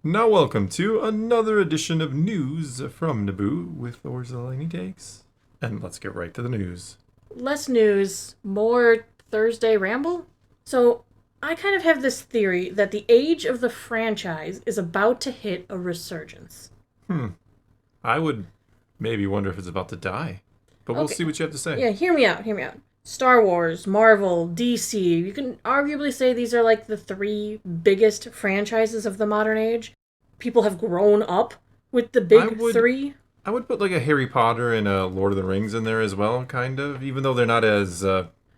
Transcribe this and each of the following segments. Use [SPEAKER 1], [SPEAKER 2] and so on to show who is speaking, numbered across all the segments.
[SPEAKER 1] Now, welcome to another edition of News from Naboo with Orzelini Takes. And let's get right to the news.
[SPEAKER 2] Less news, more Thursday ramble. So, I kind of have this theory that the age of the franchise is about to hit a resurgence.
[SPEAKER 1] I would maybe wonder if it's about to die. But we'll see what you have to say.
[SPEAKER 2] Yeah, hear me out. Star Wars, Marvel, DC. You can arguably say these are like the three biggest franchises of the modern age. People have grown up with the big three.
[SPEAKER 1] I would put like a Harry Potter and a Lord of the Rings in there as well, kind of, even though they're not as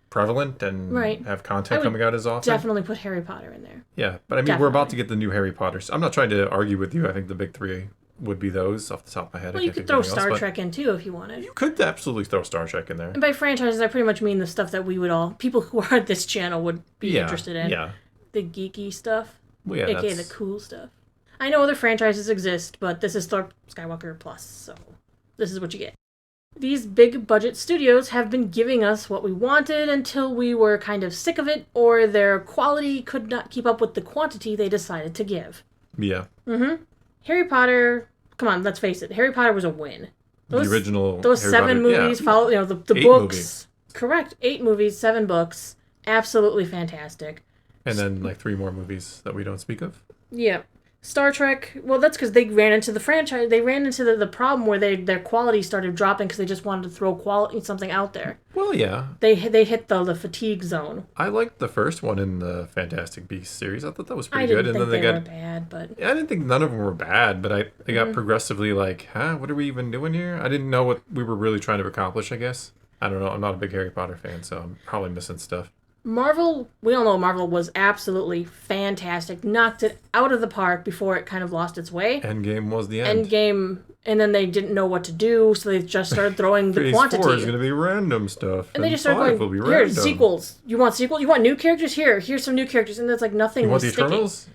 [SPEAKER 1] prevalent and have content coming out as often.
[SPEAKER 2] Definitely put Harry Potter in there.
[SPEAKER 1] Yeah, but I mean, we're about to get the new Harry Potter. I'm not trying to argue with you. I think the big three would be those off the top of my head.
[SPEAKER 2] Well, you could throw Star Trek in too if you wanted.
[SPEAKER 1] You could absolutely throw Star Trek in there.
[SPEAKER 2] And by franchises, I pretty much mean the stuff that we would people who are at this channel would be interested in.
[SPEAKER 1] Yeah.
[SPEAKER 2] The geeky stuff.
[SPEAKER 1] Well, yeah,
[SPEAKER 2] AKA the cool stuff. I know other franchises exist, but this is Thor Skywalker Plus, so this is what you get. These big budget studios have been giving us what we wanted until we were kind of sick of it, or their quality could not keep up with the quantity they decided to give.
[SPEAKER 1] Yeah.
[SPEAKER 2] Harry Potter, come on, let's face it, Harry Potter was a win.
[SPEAKER 1] The original
[SPEAKER 2] Those
[SPEAKER 1] Harry
[SPEAKER 2] 7
[SPEAKER 1] Potter,
[SPEAKER 2] movies, follow the
[SPEAKER 1] Eight
[SPEAKER 2] books.
[SPEAKER 1] Movies.
[SPEAKER 2] Correct. 8 movies, 7 books. Absolutely fantastic.
[SPEAKER 1] And then like 3 more movies that we don't speak of.
[SPEAKER 2] Yeah. Star Trek, well, that's because they ran into the franchise. They ran into the problem where their quality started dropping because they just wanted to throw something out there.
[SPEAKER 1] Well, yeah.
[SPEAKER 2] They hit the fatigue zone.
[SPEAKER 1] I liked the first one in the Fantastic Beasts series. I thought that was pretty
[SPEAKER 2] I
[SPEAKER 1] good.
[SPEAKER 2] didn't
[SPEAKER 1] And
[SPEAKER 2] think
[SPEAKER 1] then
[SPEAKER 2] they were bad, but...
[SPEAKER 1] I didn't think none of them were bad, but they got progressively like, what are we even doing here? I didn't know what we were really trying to accomplish, I guess. I don't know. I'm not a big Harry Potter fan, so I'm probably missing stuff.
[SPEAKER 2] Marvel, we all know Marvel was absolutely fantastic. Knocked it out of the park before it kind of lost its way.
[SPEAKER 1] Endgame was the end.
[SPEAKER 2] Endgame, and then they didn't know what to do, so they just started throwing the quantity.
[SPEAKER 1] 4 is going to be random stuff.
[SPEAKER 2] And they just started going, here, sequels. You want sequels? You want new characters? Here's some new characters. And it's like nothing
[SPEAKER 1] You want
[SPEAKER 2] was
[SPEAKER 1] the Eternals?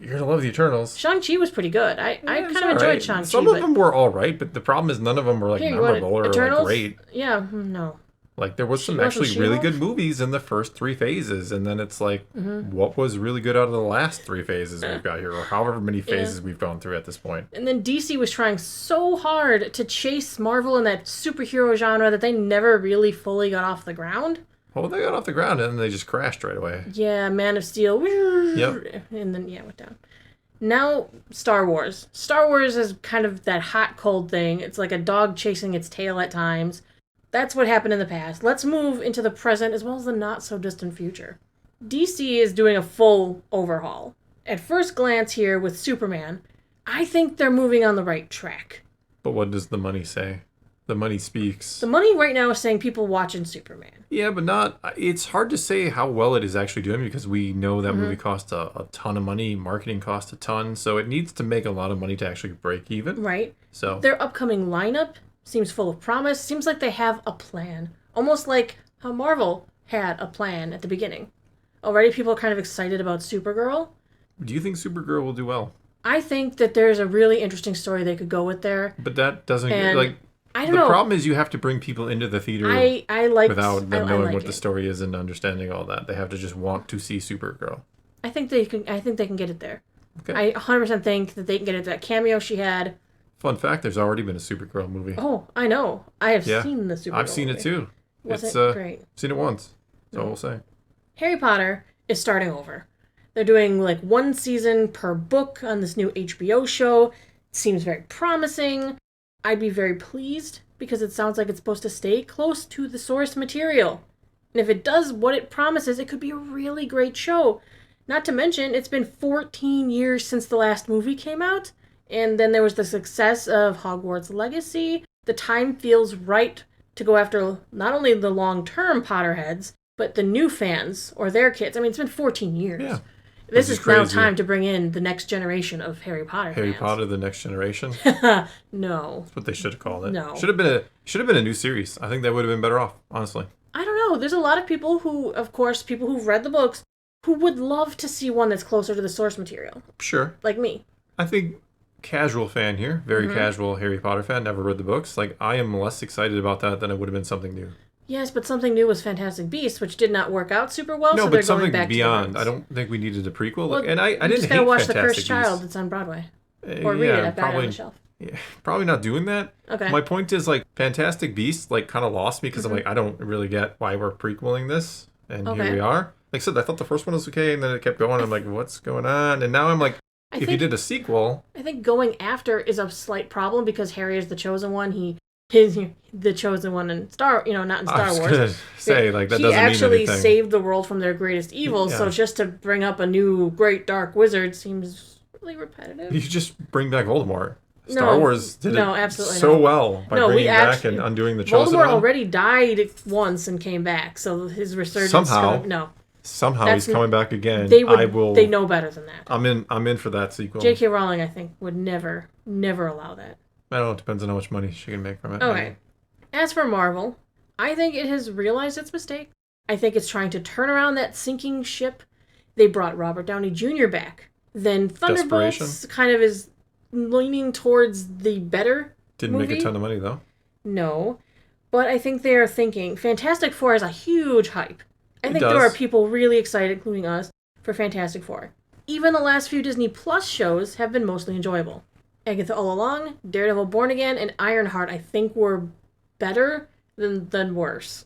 [SPEAKER 1] You're going to love the Eternals.
[SPEAKER 2] Shang-Chi was pretty good. I kind of enjoyed Shang-Chi.
[SPEAKER 1] Some of them were all right, but the problem is none of them were like memorable or like great.
[SPEAKER 2] Yeah, no.
[SPEAKER 1] Like, there was some actually really good movies in the first 3 phases, and then it's like, what was really good out of the last 3 phases we've got here, or however many phases we've gone through at this point.
[SPEAKER 2] And then DC was trying so hard to chase Marvel in that superhero genre that they never really fully got off the ground.
[SPEAKER 1] Well, they got off the ground, and then they just crashed right away.
[SPEAKER 2] Yeah, Man of Steel.
[SPEAKER 1] Yep.
[SPEAKER 2] And then, it went down. Now, Star Wars. Star Wars is kind of that hot, cold thing. It's like a dog chasing its tail at times. That's what happened in the past. Let's move into the present as well as the not-so-distant future. DC is doing a full overhaul. At first glance here with Superman, I think they're moving on the right track.
[SPEAKER 1] But what does the money say? The money speaks.
[SPEAKER 2] The money right now is saying people watching Superman.
[SPEAKER 1] Yeah, but not... It's hard to say how well it is actually doing because we know that movie cost a ton of money. Marketing cost a ton. So it needs to make a lot of money to actually break even.
[SPEAKER 2] Right.
[SPEAKER 1] So
[SPEAKER 2] their upcoming lineup seems full of promise. Seems like they have a plan. Almost like how Marvel had a plan at the beginning. Already people are kind of excited about Supergirl.
[SPEAKER 1] Do you think Supergirl will do well?
[SPEAKER 2] I think that there's a really interesting story they could go with there.
[SPEAKER 1] But that doesn't...
[SPEAKER 2] I don't know.
[SPEAKER 1] The problem is you have to bring people into the theater without them knowing what the story is and understanding all that. They have to just want to see Supergirl.
[SPEAKER 2] I think they can get it there.
[SPEAKER 1] Okay.
[SPEAKER 2] I 100% think that they can get it. That cameo she had...
[SPEAKER 1] Fun fact, there's already been a Supergirl movie.
[SPEAKER 2] Oh, I know. I have seen the Supergirl
[SPEAKER 1] I've seen
[SPEAKER 2] movie.
[SPEAKER 1] it too.
[SPEAKER 2] It's great.
[SPEAKER 1] Seen it once. That's all I'll say.
[SPEAKER 2] Harry Potter is starting over. They're doing like 1 season per book on this new HBO show. It seems very promising. I'd be very pleased because it sounds like it's supposed to stay close to the source material. And if it does what it promises, it could be a really great show. Not to mention, it's been 14 years since the last movie came out. And then there was the success of Hogwarts Legacy. The time feels right to go after not only the long-term Potterheads, but the new fans or their kids. I mean, it's been 14 years.
[SPEAKER 1] Yeah.
[SPEAKER 2] This is now time to bring in the next generation of Harry Potter
[SPEAKER 1] Harry
[SPEAKER 2] fans.
[SPEAKER 1] Potter, the next generation?
[SPEAKER 2] No.
[SPEAKER 1] That's what they should have called it.
[SPEAKER 2] No.
[SPEAKER 1] Should have been a new series. I think that would have been better off, honestly.
[SPEAKER 2] I don't know. There's a lot of people who, of course, people who've read the books, who would love to see one that's closer to the source material.
[SPEAKER 1] Sure.
[SPEAKER 2] Like me.
[SPEAKER 1] I think casual fan here, very casual Harry Potter fan, never read the books. Like, I am less excited about that than it would have been something new.
[SPEAKER 2] Yes, but something new was Fantastic Beasts, which did not work out super well.
[SPEAKER 1] No,
[SPEAKER 2] So
[SPEAKER 1] but
[SPEAKER 2] they're going
[SPEAKER 1] something
[SPEAKER 2] back
[SPEAKER 1] beyond.
[SPEAKER 2] to the
[SPEAKER 1] I
[SPEAKER 2] roots.
[SPEAKER 1] don't think we needed a prequel.
[SPEAKER 2] Well,
[SPEAKER 1] And I
[SPEAKER 2] you
[SPEAKER 1] didn't
[SPEAKER 2] just gotta
[SPEAKER 1] hate
[SPEAKER 2] watch The
[SPEAKER 1] Fantastic
[SPEAKER 2] Cursed Child.
[SPEAKER 1] Beasts.
[SPEAKER 2] It's on Broadway. Or read it. I've got it on the shelf.
[SPEAKER 1] Yeah, probably not doing that.
[SPEAKER 2] Okay.
[SPEAKER 1] My point is, like, Fantastic Beasts, like, kind of lost me because I'm
[SPEAKER 2] Mm-hmm.
[SPEAKER 1] like, I don't really get why we're prequeling this. And here
[SPEAKER 2] Okay.
[SPEAKER 1] we are. Like I said, I thought the first one was okay, and then it kept going. I'm like, what's going on? And now I'm like, if you did a sequel,
[SPEAKER 2] I think going after is a slight problem because Harry is the chosen one. He's the chosen one in not in Star
[SPEAKER 1] I was
[SPEAKER 2] Wars.
[SPEAKER 1] gonna say, like, that
[SPEAKER 2] he
[SPEAKER 1] doesn't mean
[SPEAKER 2] actually
[SPEAKER 1] anything.
[SPEAKER 2] saved the world from their greatest evil.
[SPEAKER 1] Yeah.
[SPEAKER 2] So just to bring up a new great dark wizard seems really repetitive.
[SPEAKER 1] You just bring back Voldemort.
[SPEAKER 2] No,
[SPEAKER 1] Star Wars did
[SPEAKER 2] no,
[SPEAKER 1] it
[SPEAKER 2] absolutely
[SPEAKER 1] so
[SPEAKER 2] not.
[SPEAKER 1] well by
[SPEAKER 2] No, we
[SPEAKER 1] bringing back
[SPEAKER 2] actually-
[SPEAKER 1] and undoing the chosen
[SPEAKER 2] Voldemort
[SPEAKER 1] one.
[SPEAKER 2] already died once and came back, so his resurgence.
[SPEAKER 1] Somehow.
[SPEAKER 2] No,
[SPEAKER 1] Somehow
[SPEAKER 2] That's-
[SPEAKER 1] he's coming back again.
[SPEAKER 2] they would.
[SPEAKER 1] I will.
[SPEAKER 2] They know better than that.
[SPEAKER 1] I'm in for that sequel.
[SPEAKER 2] J.K. Rowling, I think, would never allow that.
[SPEAKER 1] I don't know. It depends on how much money she can make from it.
[SPEAKER 2] Okay. As for Marvel, I think it has realized its mistake. I think it's trying to turn around that sinking ship. They brought Robert Downey Jr. back. Then Thunderbolts
[SPEAKER 1] Desperation.
[SPEAKER 2] kind of is leaning towards the better
[SPEAKER 1] Didn't
[SPEAKER 2] movie.
[SPEAKER 1] make a ton of money though.
[SPEAKER 2] No. But I think they are thinking Fantastic Four has a huge hype. I
[SPEAKER 1] It
[SPEAKER 2] think
[SPEAKER 1] does.
[SPEAKER 2] there are people really excited, including us, for Fantastic Four. Even the last few Disney Plus shows have been mostly enjoyable. Agatha All Along, Daredevil Born Again, and Ironheart I think were better than worse.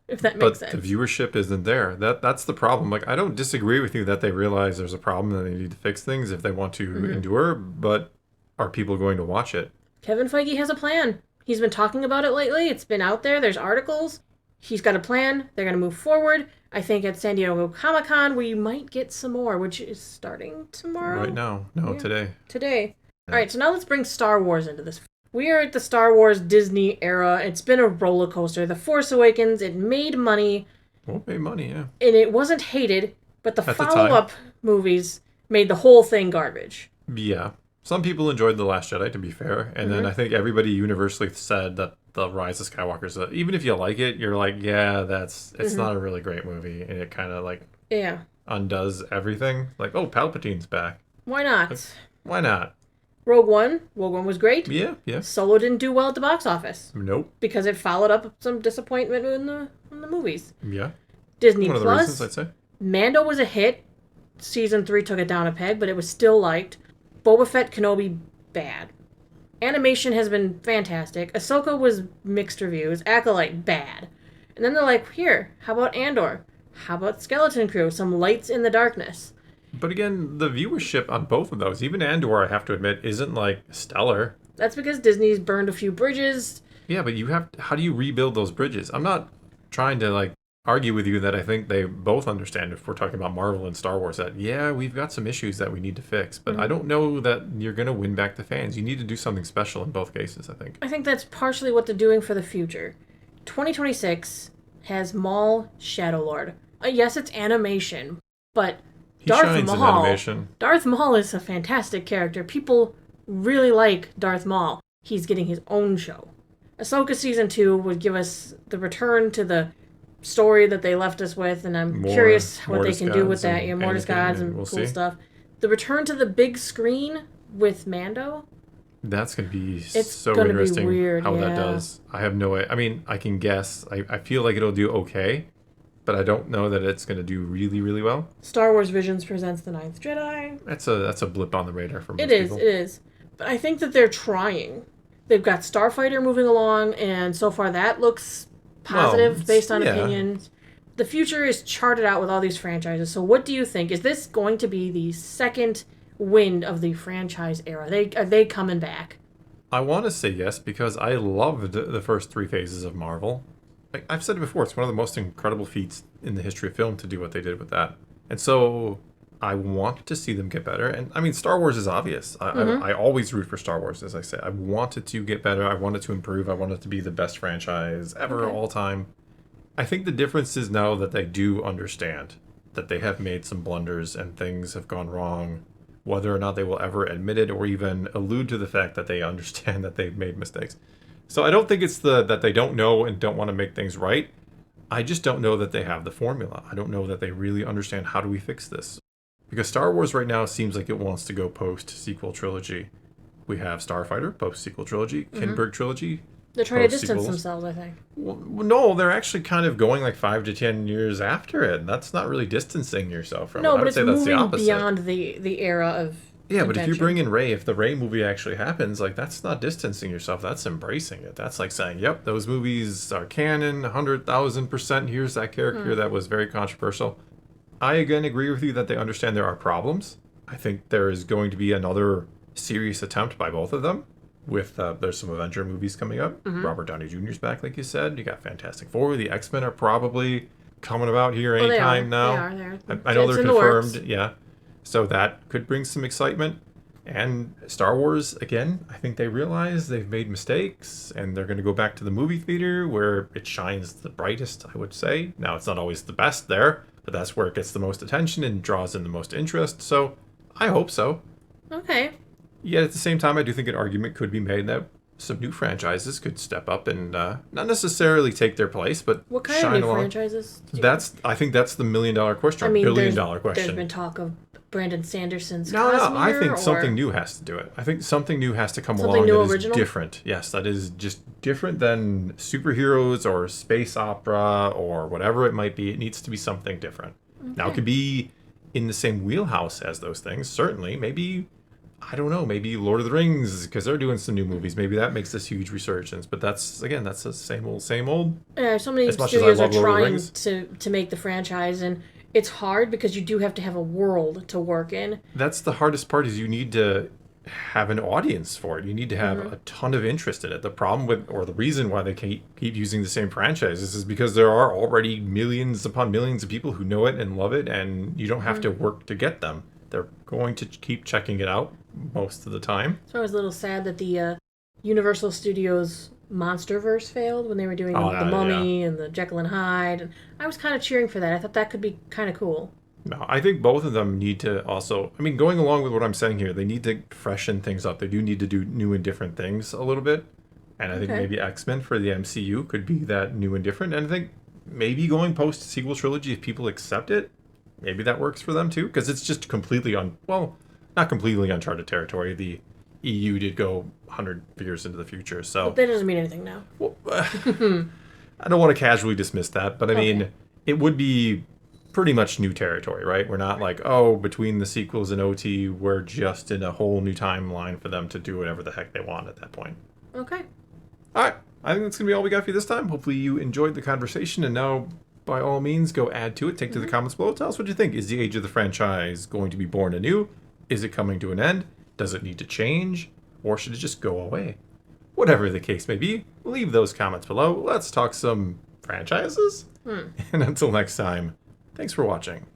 [SPEAKER 2] If that makes sense.
[SPEAKER 1] But the viewership isn't there. That's the problem. Like, I don't disagree with you that they realize there's a problem and they need to fix things if they want to endure, but are people going to watch it?
[SPEAKER 2] Kevin Feige has a plan. He's been talking about it lately. It's been out there. There's articles. He's got a plan. They're going to move forward. I think at San Diego Comic-Con we might get some more, which is starting tomorrow.
[SPEAKER 1] Right now. No,
[SPEAKER 2] Yeah.
[SPEAKER 1] today.
[SPEAKER 2] Today. All right, so now let's bring Star Wars into this. We are at the Star Wars Disney era. It's been a roller coaster. The Force Awakens, it made money,
[SPEAKER 1] Well, made money, yeah.
[SPEAKER 2] and it wasn't hated, but the
[SPEAKER 1] At the time.
[SPEAKER 2] follow-up movies made the whole thing garbage.
[SPEAKER 1] Yeah. Some people enjoyed The Last Jedi, to be fair. And then I think everybody universally said that The Rise of Skywalker is even if you like it, you're like, yeah, it's not a really great movie. And it kind of like
[SPEAKER 2] Yeah.
[SPEAKER 1] undoes everything. Like, oh, Palpatine's back.
[SPEAKER 2] Why not?
[SPEAKER 1] Why not?
[SPEAKER 2] Rogue One was great.
[SPEAKER 1] Yeah, yeah.
[SPEAKER 2] Solo didn't do well at the box office
[SPEAKER 1] Nope.
[SPEAKER 2] because it followed up some disappointment in the movies.
[SPEAKER 1] Yeah.
[SPEAKER 2] Disney
[SPEAKER 1] One of the
[SPEAKER 2] Plus,
[SPEAKER 1] reasons, I'd say.
[SPEAKER 2] Mando was a hit. Season 3 took it down a peg, but it was still liked. Boba Fett, Kenobi, bad. Animation has been fantastic. Ahsoka was mixed reviews. Acolyte, bad. And then they're like, here, how about Andor? How about Skeleton Crew? Some lights in the darkness.
[SPEAKER 1] But again, the viewership on both of those, even Andor, I have to admit, isn't like stellar.
[SPEAKER 2] That's because Disney's burned a few bridges.
[SPEAKER 1] Yeah, but how do you rebuild those bridges? I'm not trying to like argue with you that I think they both understand if we're talking about Marvel and Star Wars that, yeah, we've got some issues that we need to fix. But I don't know that you're going to win back the fans. You need to do something special in both cases, I think.
[SPEAKER 2] I think that's partially what they're doing for the future. 2026 has Maul Shadow Lord. Yes, it's animation, but
[SPEAKER 1] He
[SPEAKER 2] Darth
[SPEAKER 1] shines in
[SPEAKER 2] Maul.
[SPEAKER 1] animation.
[SPEAKER 2] Darth Maul is a fantastic character. People really like Darth Maul. He's getting his own show. Ahsoka Season 2 would give us the return to the story that they left us with, and I'm curious what they can do with that. Yeah, Mortis Gods and
[SPEAKER 1] we'll
[SPEAKER 2] cool
[SPEAKER 1] see.
[SPEAKER 2] stuff. The return to the big screen with Mando.
[SPEAKER 1] That's going to be
[SPEAKER 2] It's
[SPEAKER 1] so
[SPEAKER 2] gonna be
[SPEAKER 1] interesting
[SPEAKER 2] weird,
[SPEAKER 1] how that
[SPEAKER 2] yeah.
[SPEAKER 1] does. I have no I mean, I can guess. I feel like it'll do okay, but I don't know that it's going to do really, really well.
[SPEAKER 2] Star Wars Visions presents The Ninth Jedi.
[SPEAKER 1] That's a blip on the radar for most
[SPEAKER 2] It is,
[SPEAKER 1] people.
[SPEAKER 2] it is. But I think that they're trying. They've got Starfighter moving along, and so far that looks positive
[SPEAKER 1] Well,
[SPEAKER 2] based on
[SPEAKER 1] yeah.
[SPEAKER 2] opinions. The future is charted out with all these franchises. So what do you think? Is this going to be the second wind of the franchise era? Are they coming back?
[SPEAKER 1] I want to say yes because I loved the first three phases of Marvel. Like I've said it before, it's one of the most incredible feats in the history of film to do what they did with that. And so I want to see them get better. And I mean, Star Wars is obvious. I always root for Star Wars, as I say. I want it to get better. I want it to improve. I want it to be the best franchise ever, all time. I think the difference is now that they do understand that they have made some blunders and things have gone wrong, whether or not they will ever admit it or even allude to the fact that they understand that they've made mistakes. So I don't think it's that they don't know and don't want to make things right. I just don't know that they have the formula. I don't know that they really understand how do we fix this. Because Star Wars right now seems like it wants to go post-sequel trilogy. We have Starfighter, post-sequel trilogy, Kinberg trilogy,
[SPEAKER 2] They're trying to distance
[SPEAKER 1] post-sequels.
[SPEAKER 2] themselves, I think.
[SPEAKER 1] Well, no, they're actually kind of going like 5 to 10 years after it. That's not really distancing yourself from it.
[SPEAKER 2] No,
[SPEAKER 1] I
[SPEAKER 2] but
[SPEAKER 1] would
[SPEAKER 2] it's
[SPEAKER 1] say that's the
[SPEAKER 2] moving
[SPEAKER 1] opposite.
[SPEAKER 2] beyond the era of
[SPEAKER 1] Yeah, but if you
[SPEAKER 2] contention.
[SPEAKER 1] bring in Ray, if the Ray movie actually happens, like that's not distancing yourself. That's embracing it. That's like saying, "Yep, those movies are canon, 100,000%. Here's that character that was very controversial." I again agree with you that they understand there are problems. I think there is going to be another serious attempt by both of them. With there's some Avenger movies coming up. Robert Downey Jr.'s back, like you said. You got Fantastic Four. The X-Men are probably coming about here
[SPEAKER 2] Oh, they
[SPEAKER 1] anytime
[SPEAKER 2] are.
[SPEAKER 1] now.
[SPEAKER 2] They are. They're,
[SPEAKER 1] I know
[SPEAKER 2] it's
[SPEAKER 1] they're
[SPEAKER 2] in the works.
[SPEAKER 1] confirmed. Yeah. So that could bring some excitement. And Star Wars, again, I think they realize they've made mistakes and they're going to go back to the movie theater where it shines the brightest, I would say. Now, it's not always the best there, but that's where it gets the most attention and draws in the most interest. So I hope so.
[SPEAKER 2] Okay.
[SPEAKER 1] Yet at the same time, I do think an argument could be made that some new franchises could step up and not necessarily take their place, but
[SPEAKER 2] What kind
[SPEAKER 1] shine
[SPEAKER 2] of new
[SPEAKER 1] along.
[SPEAKER 2] franchises? do you-
[SPEAKER 1] I think that's the million-dollar question,
[SPEAKER 2] I mean,
[SPEAKER 1] billion-dollar
[SPEAKER 2] there's
[SPEAKER 1] question.
[SPEAKER 2] been talk of Brandon Sanderson's
[SPEAKER 1] No, I
[SPEAKER 2] Cosmere,
[SPEAKER 1] think something
[SPEAKER 2] or-
[SPEAKER 1] new has to do it. I think something new has to come
[SPEAKER 2] Something
[SPEAKER 1] along
[SPEAKER 2] new
[SPEAKER 1] that is
[SPEAKER 2] original?
[SPEAKER 1] different. Yes, that is just different than superheroes or space opera or whatever it might be. It needs to be something different. Now, it could be in the same wheelhouse as those things, certainly. Maybe, I don't know, maybe Lord of the Rings, because they're doing some new movies. Maybe that makes this huge resurgence. But that's, again, that's the same old, same old.
[SPEAKER 2] Yeah, so many
[SPEAKER 1] As much as I
[SPEAKER 2] studios are
[SPEAKER 1] love Lord of the
[SPEAKER 2] trying
[SPEAKER 1] Rings.
[SPEAKER 2] to make the franchise, and it's hard because you do have to have a world to work in.
[SPEAKER 1] That's the hardest part is you need to have an audience for it. You need to have a ton of interest in it. The problem with, or the reason why they keep using the same franchises is because there are already millions upon millions of people who know it and love it, and you don't have to work to get them. They're going to keep checking it out most of the time.
[SPEAKER 2] So I was a little sad that the Universal Studios Monsterverse failed when they were doing
[SPEAKER 1] Oh,
[SPEAKER 2] the Mummy and the Jekyll and Hyde. And I was kind of cheering for that. I thought that could be kind of cool.
[SPEAKER 1] No, I think both of them need to also, I mean, going along with what I'm saying here, they need to freshen things up. They do need to do new and different things a little bit. And I think
[SPEAKER 2] Okay.
[SPEAKER 1] maybe X-Men for the MCU could be that new and different. And I think maybe going post-sequel trilogy, if people accept it, maybe that works for them too. Because it's just completely not completely uncharted territory. The EU did go 100 years into the future. So
[SPEAKER 2] That doesn't mean anything now.
[SPEAKER 1] well, I don't want to casually dismiss that. But I mean,
[SPEAKER 2] Okay.
[SPEAKER 1] it would be pretty much new territory, right? We're not like, oh, between the sequels and OT, we're just in a whole new timeline for them to do whatever the heck they want at that point.
[SPEAKER 2] Okay.
[SPEAKER 1] All right. I think that's going to be all we got for you this time. Hopefully you enjoyed the conversation, and now, by all means, go add to it. Take to the comments below. Tell us what you think. Is the age of the franchise going to be born anew? Is it coming to an end? Does it need to change? Or should it just go away? Whatever the case may be, leave those comments below. Let's talk some franchises. And until next time, thanks for watching.